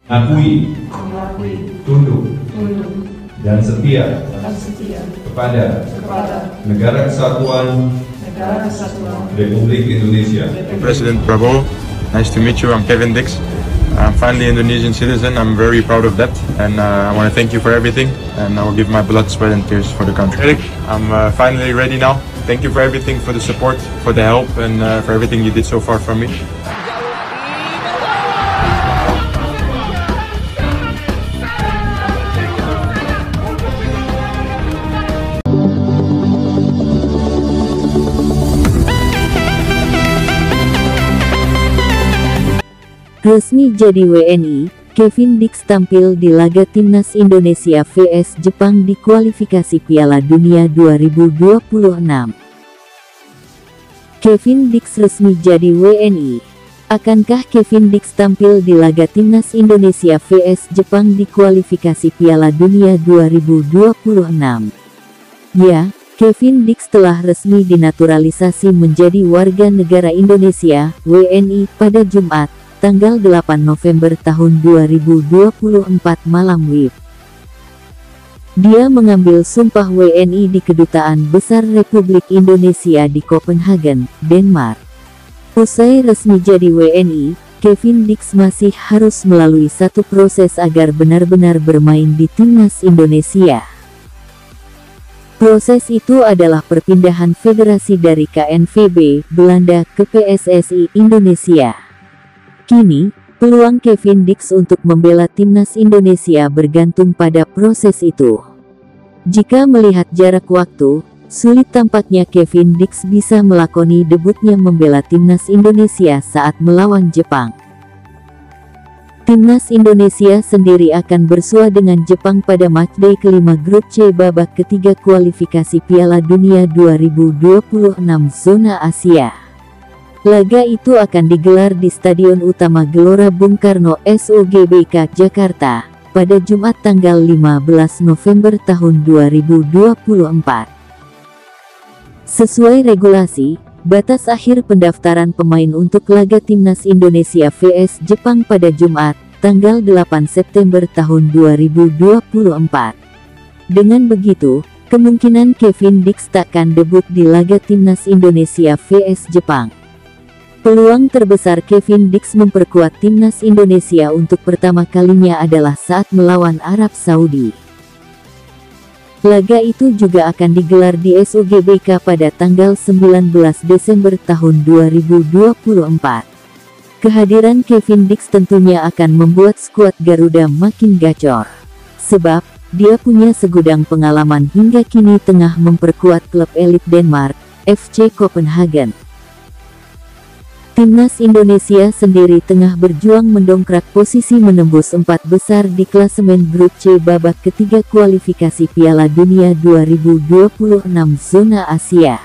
Akui, tunduk, dan setia kepada Negara Kesatuan Republik Indonesia. President Prabowo, nice to meet you. I'm Kevin Dix. I'm finally an Indonesian citizen. I'm very proud of that, and I want to thank you for everything, and I will give my blood, sweat and tears for the country. Eric, I'm finally ready now. Thank you for everything, for the support, for the help, and for everything you did so far for me. Resmi jadi WNI, Kevin Dix tampil di laga Timnas Indonesia vs Jepang di kualifikasi Piala Dunia 2026. Kevin Dix resmi jadi WNI. Akankah Kevin Dix tampil di laga Timnas Indonesia vs Jepang di kualifikasi Piala Dunia 2026? Ya, Kevin Dix telah resmi dinaturalisasi menjadi warga negara Indonesia, WNI, pada Jumat, tanggal 8 November tahun 2024 malam WIB. Dia mengambil sumpah WNI di Kedutaan Besar Republik Indonesia di Copenhagen, Denmark. Usai resmi jadi WNI, Kevin Dix masih harus melalui satu proses agar benar-benar bermain di Timnas Indonesia. Proses itu adalah perpindahan federasi dari KNVB, Belanda, ke PSSI Indonesia. Kini, peluang Kevin Dix untuk membela Timnas Indonesia bergantung pada proses itu. Jika melihat jarak waktu, sulit tampaknya Kevin Dix bisa melakoni debutnya membela Timnas Indonesia saat melawan Jepang. Timnas Indonesia sendiri akan bersua dengan Jepang pada matchday kelima Grup C babak ketiga kualifikasi Piala Dunia 2026 zona Asia. Laga itu akan digelar di Stadion Utama Gelora Bung Karno SOGBK Jakarta, pada Jumat tanggal 15 November tahun 2024. Sesuai regulasi, batas akhir pendaftaran pemain untuk laga Timnas Indonesia vs Jepang pada Jumat, tanggal 8 September tahun 2024. Dengan begitu, kemungkinan Kevin Dix takkan debut di laga Timnas Indonesia vs Jepang. Peluang terbesar Kevin Dix memperkuat Timnas Indonesia untuk pertama kalinya adalah saat melawan Arab Saudi. Laga itu juga akan digelar di SOGBK pada tanggal 19 Desember tahun 2024. Kehadiran Kevin Dix tentunya akan membuat skuad Garuda makin gacor. Sebab, dia punya segudang pengalaman hingga kini tengah memperkuat klub elit Denmark, FC Copenhagen. Timnas Indonesia sendiri tengah berjuang mendongkrak posisi menembus 4 besar di klasemen Grup C babak ketiga kualifikasi Piala Dunia 2026 zona Asia.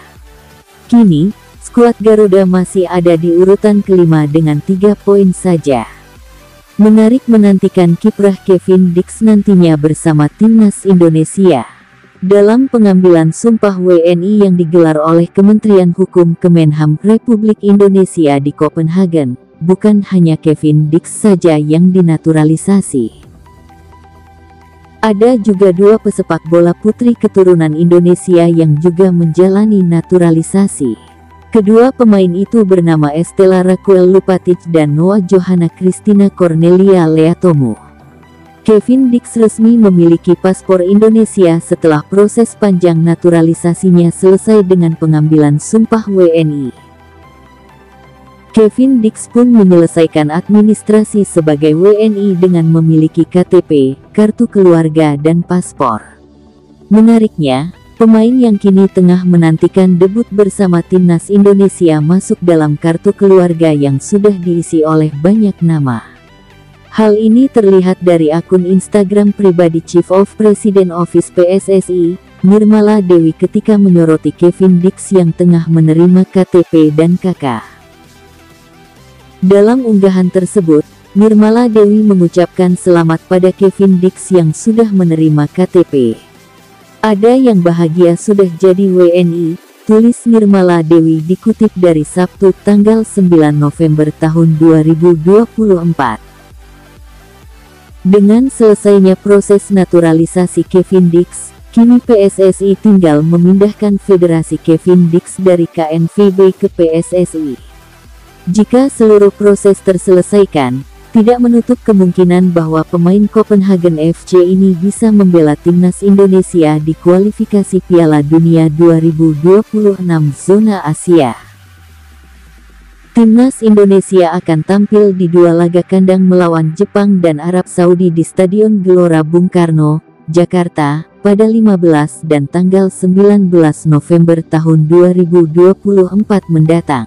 Kini, skuad Garuda masih ada di urutan kelima dengan 3 poin saja. Menarik menantikan kiprah Kevin Dix nantinya bersama Timnas Indonesia. Dalam pengambilan sumpah WNI yang digelar oleh Kementerian Hukum Kemenham Republik Indonesia di Copenhagen, bukan hanya Kevin Dix saja yang dinaturalisasi. Ada juga 2 pesepak bola putri keturunan Indonesia yang juga menjalani naturalisasi. Kedua pemain itu bernama Estella Raquel Lupatic dan Noah Johanna Christina Cornelia Leatomo. Kevin Dix resmi memiliki paspor Indonesia setelah proses panjang naturalisasinya selesai dengan pengambilan sumpah WNI. Kevin Dix pun menyelesaikan administrasi sebagai WNI dengan memiliki KTP, kartu keluarga dan paspor. Menariknya, pemain yang kini tengah menantikan debut bersama Timnas Indonesia masuk dalam kartu keluarga yang sudah diisi oleh banyak nama. Hal ini terlihat dari akun Instagram pribadi Chief of President Office PSSI, Nirmala Dewi ketika menyoroti Kevin Dix yang tengah menerima KTP dan KK. Dalam unggahan tersebut, Nirmala Dewi mengucapkan selamat pada Kevin Dix yang sudah menerima KTP. Ada yang bahagia sudah jadi WNI, tulis Nirmala Dewi dikutip dari Sabtu tanggal 9 November tahun 2024. Dengan selesainya proses naturalisasi Kevin Dix, kini PSSI tinggal memindahkan federasi Kevin Dix dari KNVB ke PSSI. Jika seluruh proses terselesaikan, tidak menutup kemungkinan bahwa pemain Copenhagen FC ini bisa membela timnas Indonesia di kualifikasi Piala Dunia 2026 zona Asia. Timnas Indonesia akan tampil di 2 laga kandang melawan Jepang dan Arab Saudi di Stadion Gelora Bung Karno, Jakarta, pada 15 dan tanggal 19 November tahun 2024 mendatang.